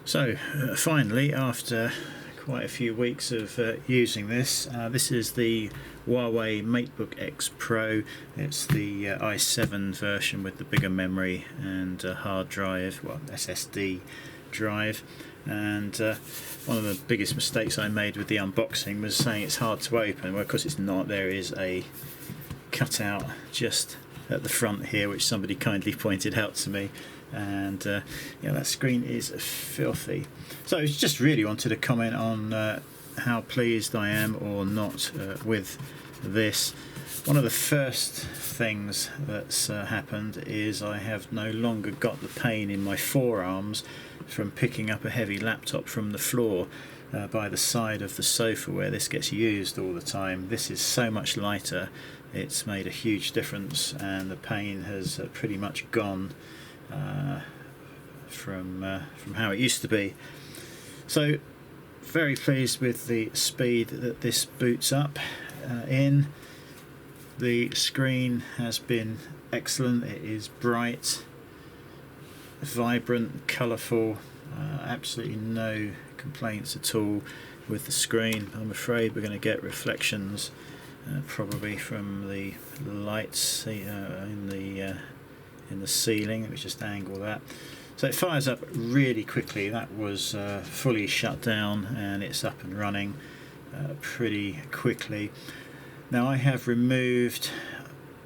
So finally, after quite a few weeks of using this, this is the Huawei Matebook X Pro. It's the i7 version with the bigger memory and hard drive, well, SSD drive. And one of the biggest mistakes I made with the unboxing was saying it's hard to open. Well, of course it's not. There is a cutout just at the front here, which somebody kindly pointed out to me. And yeah, that screen is filthy. So I just really wanted to comment on how pleased I am or not with this. One of the first things that's happened is I have no longer got the pain in my forearms from picking up a heavy laptop from the floor by the side of the sofa where this gets used all the time. This is so much lighter. It's made a huge difference, and the pain has pretty much gone from how it used to be. So very pleased with the speed that this boots up in. The screen has been excellent. It is bright, vibrant, colourful, absolutely no complaints at all with the screen. I'm afraid we're going to get reflections probably from the lights in the ceiling. Let me just angle that. So it fires up really quickly. That was fully shut down and it's up and running pretty quickly. Now I have removed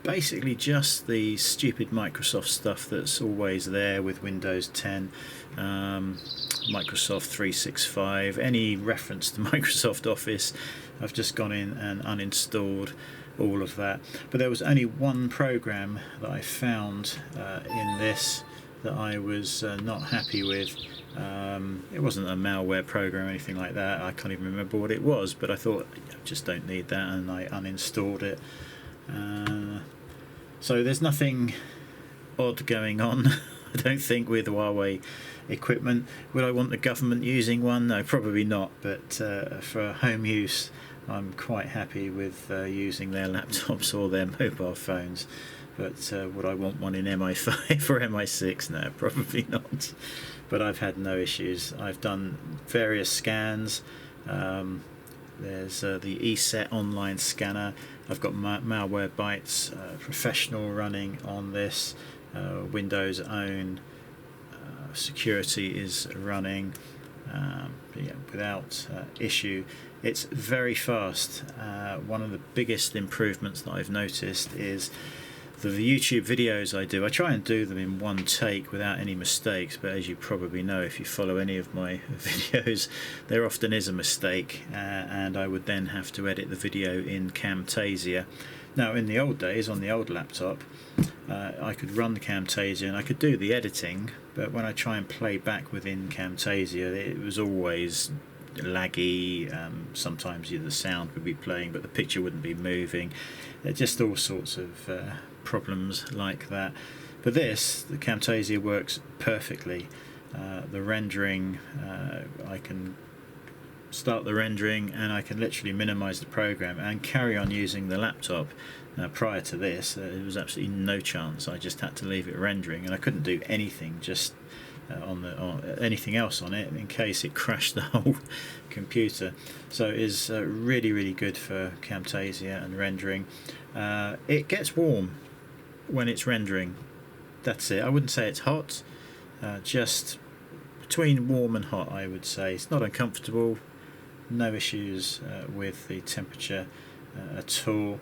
basically just the stupid Microsoft stuff that's always there with Windows 10, Microsoft 365, any reference to Microsoft Office. I've just gone in and uninstalled all of that. But there was only one program that I found in this that I was not happy with. It wasn't a malware program or anything like that. I can't even remember what it was, but I thought I just don't need that, and I uninstalled it. So there's nothing odd going on, I don't think, with Huawei equipment. Would I want the government using one? No, probably not, but for home use I'm quite happy with using their laptops or their mobile phones. But would I want one in MI5 or MI6? No, probably not. But I've had no issues. I've done various scans. There's the ESET online scanner. I've got Malwarebytes Professional running on this. Windows own security is running yeah, without issue. It's very fast. One of the biggest improvements that I've noticed is the YouTube videos I do. I try and do them in one take without any mistakes, but as you probably know if you follow any of my videos, there often is a mistake, and I would then have to edit the video in Camtasia. Now in the old days, on the old laptop, I could run the Camtasia and I could do the editing, but when I try and play back within Camtasia, it was always laggy. Sometimes the sound would be playing but the picture wouldn't be moving. Just all sorts of problems like that. But this, the Camtasia works perfectly. The rendering, I can start the rendering and I can literally minimize the program and carry on using the laptop. Prior to this, there was absolutely no chance. I just had to leave it rendering, and I couldn't do anything just on anything else on it in case it crashed the whole computer. So it is really good for Camtasia and rendering. It gets warm when it's rendering. That's it. I wouldn't say it's hot, just between warm and hot, I would say. It's not uncomfortable, no issues with the temperature at all.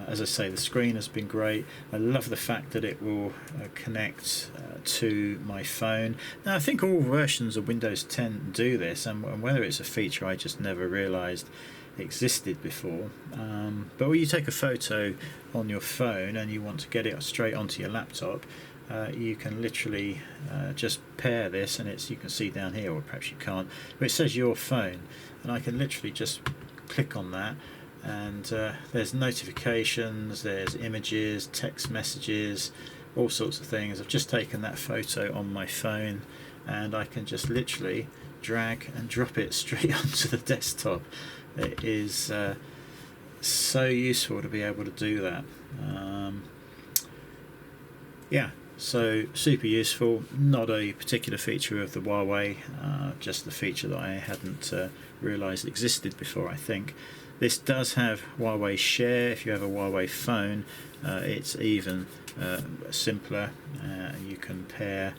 As I say, the screen has been great. I love the fact that it will connect to my phone. Now I think all versions of Windows 10 do this, and whether it's a feature I just never realised existed before. But when you take a photo on your phone and you want to get it straight onto your laptop, you can literally just pair this, and you can see down here, or perhaps you can't, but it says your phone, and I can literally just click on that, and there's notifications, there's images, text messages, all sorts of things. I've just taken that photo on my phone and I can just literally drag and drop it straight onto the desktop. It is so useful to be able to do that. Yeah, So super useful, not a particular feature of the Huawei, just the feature that I hadn't realised existed before, I think. This does have Huawei Share. If you have a Huawei phone, it's even simpler. You can pair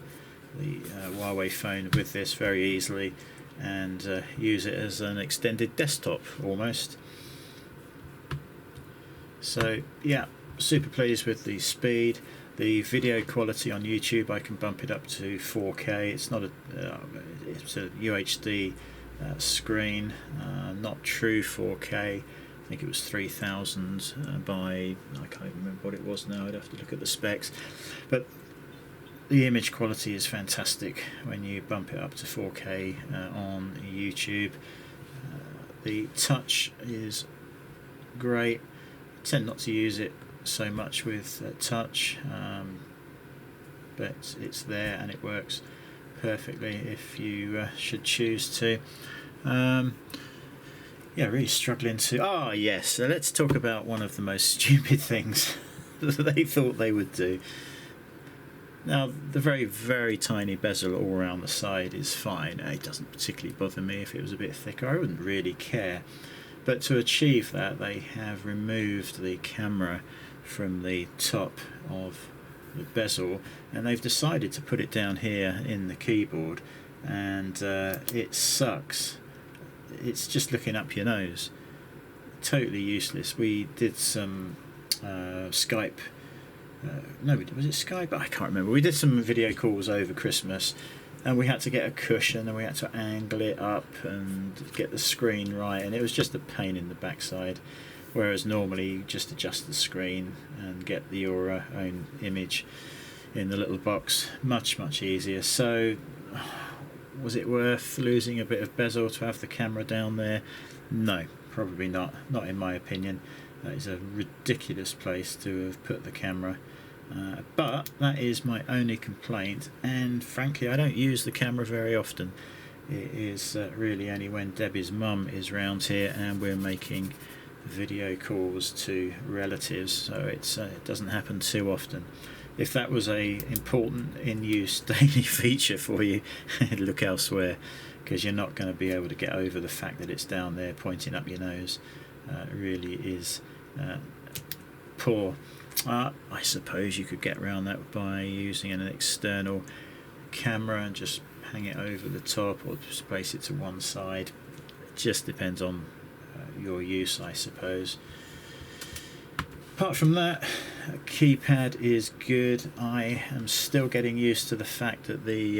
the Huawei phone with this very easily and use it as an extended desktop almost. So yeah, super pleased with the speed. The video quality on YouTube, I can bump it up to 4K. It's not it's a UHD screen, not true 4K. I think it was 3000 by, I can't even remember what it was now, I'd have to look at the specs. But the image quality is fantastic when you bump it up to 4K on YouTube. The touch is great. I tend not to use it so much with touch, but it's there and it works perfectly if you should choose to. Yeah, really struggling to... yes, so let's talk about one of the most stupid things that they thought they would do. Now, the very, very tiny bezel all around the side is fine. It doesn't particularly bother me. If it was a bit thicker, I wouldn't really care. But to achieve that, they have removed the camera from the top of the bezel, and they've decided to put it down here in the keyboard, and it sucks. It's just looking up your nose. Totally useless. We did some Skype. No, was it Skype? I can't remember. We did some video calls over Christmas, and we had to get a cushion and we had to angle it up and get the screen right, and it was just a pain in the backside. Whereas normally you just adjust the screen and get your own image in the little box. Much, much easier. So was it worth losing a bit of bezel to have the camera down there? No, probably not. Not in my opinion. That is a ridiculous place to have put the camera. But that is my only complaint, and frankly I don't use the camera very often. It is really only when Debbie's mum is round here and we're making video calls to relatives, so it doesn't happen too often. If that was a important in-use daily feature for you, look elsewhere, because you're not going to be able to get over the fact that it's down there pointing up your nose. It really is poor. I suppose you could get around that by using an external camera and just hang it over the top or just place it to one side. It just depends on your use, I suppose. Apart from that, keypad is good. I am still getting used to the fact that the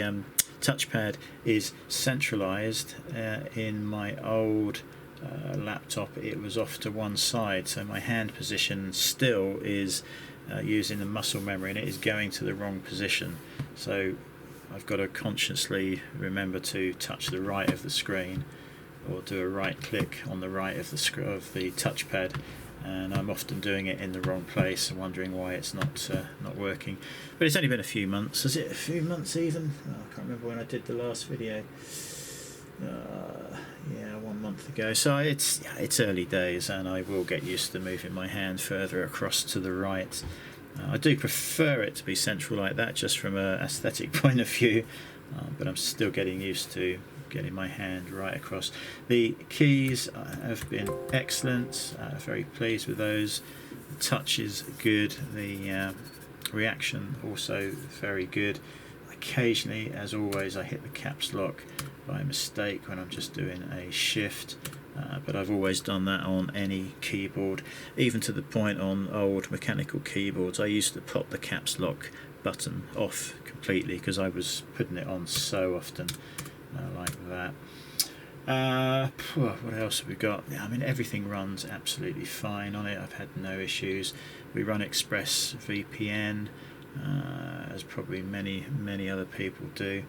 touchpad is centralized. In my old laptop it was off to one side, so my hand position still is using the muscle memory and it is going to the wrong position, so I've got to consciously remember to touch the right of the screen or do a right click on the right of the touchpad, and I'm often doing it in the wrong place and wondering why it's not working. But it's only been a few months. Is it a few months even? I can't remember when I did the last video. Yeah, 1 month ago. So it's early days, and I will get used to moving my hand further across to the right. I do prefer it to be central like that, just from an aesthetic point of view, but I'm still getting used to getting my hand right across. The keys have been excellent. Very pleased with those. The touch is good. The reaction also very good. Occasionally, as always, I hit the caps lock by mistake when I'm just doing a shift, but I've always done that on any keyboard, even to the point on old mechanical keyboards I used to pop the caps lock button off completely because I was putting it on so often, like that. What else have we got? I mean, everything runs absolutely fine on it. I've had no issues. We run Express VPN, as probably many other people do.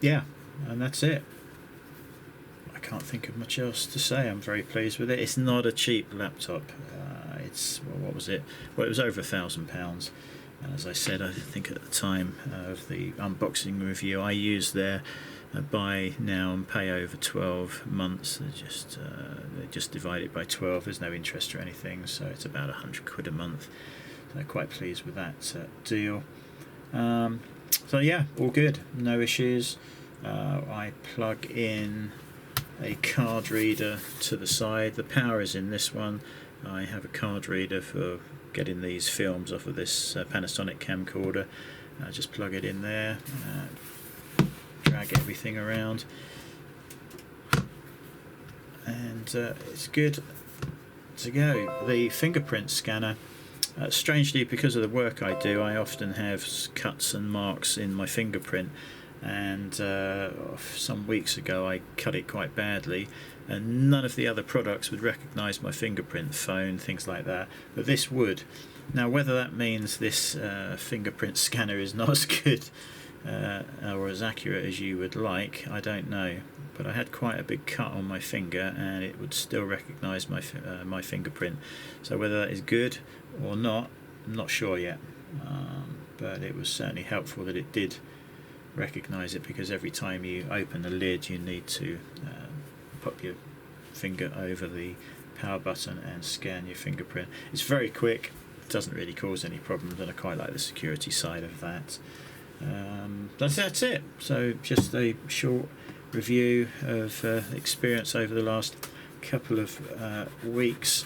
Yeah, and that's it. I can't think of much else to say. I'm very pleased with it. It's not a cheap laptop. It's, well, what was it? Well, it was over £1,000. And as I said, I think at the time of the unboxing review, I used their buy now and pay over 12 months. They just divide it by 12. There's no interest or anything, so it's about £100 a month. So quite pleased with that deal. So yeah, all good, no issues. I plug in a card reader to the side. The power is in this one. I have a card reader for getting these films off of this Panasonic camcorder. Just plug it in there, drag everything around, and it's good to go. The fingerprint scanner, strangely, because of the work I do, I often have cuts and marks in my fingerprint, and some weeks ago I cut it quite badly, and none of the other products would recognise my fingerprint, phone, things like that, but this would. Now, whether that means this fingerprint scanner is not as good or as accurate as you would like, I don't know, but I had quite a big cut on my finger and it would still recognise my fingerprint. So whether that is good or not, I'm not sure yet, but it was certainly helpful that it did recognise it, because every time you open the lid you need to pop your finger over the power button and scan your fingerprint. It's very quick, doesn't really cause any problems, and I quite like the security side of that. That's it. So just a short review of experience over the last couple of weeks,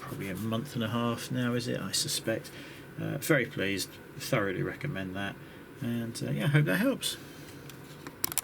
probably a month and a half now, is it, I suspect. Very pleased, thoroughly recommend that, and yeah, I hope that helps.